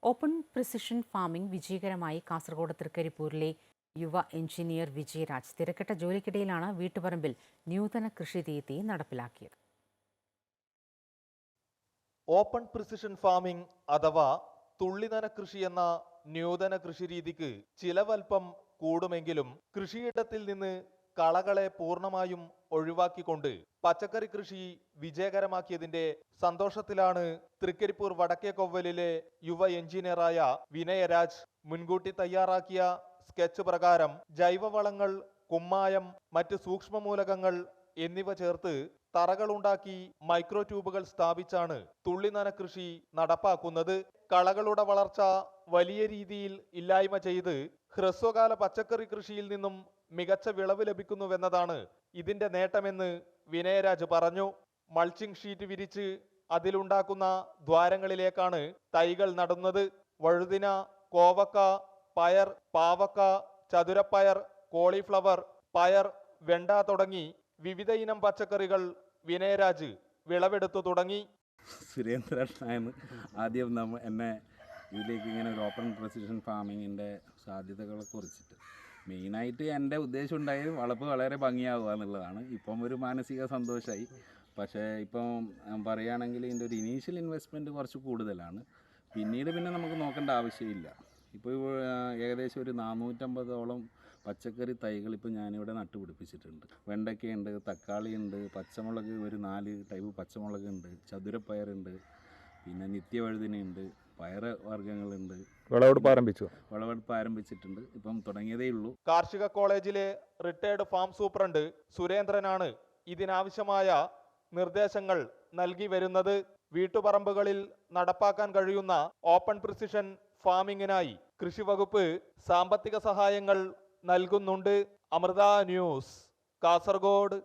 Open precision farming വിജയകരമായി കാസർഗോഡ് തൃക്കരിപ്പൂരിലെ യുവ engineer Vijayaraj തിരക്കിട്ട ജോലിക്കിടയിലാണ് വീട്ടുപറമ്പിൽ നൂതന കൃഷിരീതി നടപ്പിലാക്കിയത്. ഓപ്പൺ പ്രിസിഷൻ ഫാമിംഗ് അഥവാ തുള്ളിനന കൃഷി എന്ന നൂതന കൃഷിരീതിക്ക് ചിലവൽപ്പം കൂടുമെങ്കിലും കൃഷിയിടത്തിൽ നിന്ന് കളകളെ പൂർണ്ണമായും ഒഴിവാക്കിക്കൊണ്ട് പച്ചക്കറി കൃഷി വിജയകരമാക്കിയതിന്റെ സന്തോഷത്തിലാണ് തൃക്കരിപ്പൂർ വടക്കേക്കൊവ്വലിലെ യുവ എഞ്ചിനീയറായ വിനയരാജ്. മുൻകൂട്ടി തയ്യാറാക്കിയ സ്കെച്ച് പ്രകാരം ജൈവവളങ്ങൾ, കുമ്മായം, മറ്റ് സൂക്ഷ്മമൂലകങ്ങൾ എന്നിവ ചേർത്ത് തറകളുണ്ടാക്കി മൈക്രോ ട്യൂബുകൾ സ്ഥാപിച്ചാണ് തുള്ളിനന കൃഷി നടപ്പാക്കുന്നത്. കളകളുടെ വളർച്ച വലിയ രീതിയിൽ ഇല്ലായ്മ ചെയ്ത് ഹ്രസ്വകാല പച്ചക്കറി കൃഷിയിൽ നിന്നും മികച്ച വിളവ് ലഭിക്കുന്നുവെന്നതാണ് ഇതിന്റെ നേട്ടമെന്ന് വിനയരാജ് പറഞ്ഞു. മൾച്ചിങ് ഷീറ്റ് വിരിച്ച് അതിലുണ്ടാക്കുന്ന ദ്വാരങ്ങളിലേക്കാണ് തൈകൾ നടുന്നത്. വഴുതിന, കോവക്ക, പയർ, പാവക്ക, ചതുരപ്പയർ, കോളിഫ്ലവർ, പയർ, വെണ്ട തുടങ്ങി വിവിധ ഇനം പച്ചക്കറികൾ വിനയരാജ് വിളവെടുത്തു തുടങ്ങി. സുരേന്ദ്രനാണ് ആദ്യം എന്നെ ഇതിലേക്ക് ഇങ്ങനെ ഒരു ഓപ്പൺ പ്രിസിഷൻ ഫാമിങ്ങിൻ്റെ സാധ്യതകളെ കുറിച്ചിട്ട് മെയിനായിട്ട് എൻ്റെ ഉദ്ദേശം ഉണ്ടായത് വളപ്പ് വളരെ ഭംഗിയാവുക എന്നുള്ളതാണ്. ഇപ്പം ഒരു മാനസിക സന്തോഷമായി. പക്ഷേ ഇപ്പം പറയുകയാണെങ്കിൽ ഇതിൻ്റെ ഒരു ഇനീഷ്യൽ ഇൻവെസ്റ്റ്മെൻറ്റ് കുറച്ച് കൂടുതലാണ്. പിന്നീട് നമുക്ക് നോക്കേണ്ട ആവശ്യമില്ല. ഇപ്പോൾ ഏകദേശം ഒരു 450ഓളം പച്ചക്കറി തൈകൾ ഇപ്പോൾ ഞാനിവിടെ നട്ടുപിടിപ്പിച്ചിട്ടുണ്ട്. വെണ്ടയ്ക്കയുണ്ട്, തക്കാളിയുണ്ട്, പച്ചമുളക് ഒരു 4 ടൈപ്പ് പച്ചമുളകുണ്ട്, ചതുരപ്പയറുണ്ട്, പിന്നെ നിത്യവഴുതിനയുണ്ട്, പയർ വർഗ്ഗങ്ങളുണ്ട്. വിളവെടുപ്പ് ആരംഭിച്ചിട്ടുണ്ട്. ഇപ്പം തുടങ്ങിയതേ ഉള്ളൂ. കാർഷിക കോളേജിലെ റിട്ടയർഡ് ഫാം സൂപ്രണ്ട് സുരേന്ദ്രനാണ് ഇതിനാവശ്യമായ നിർദ്ദേശങ്ങൾ നൽകി വരുന്നത്. വീട്ടുപറമ്പുകളിൽ നടപ്പാക്കാൻ കഴിയുന്ന ഓപ്പൺ പ്രിസിഷൻ ഫാമിങ്ങിനായി കൃഷി വകുപ്പ് സാമ്പത്തിക സഹായങ്ങൾ നൽകുന്നുണ്ട്. അമൃത ന്യൂസ്, കാസർഗോഡ്.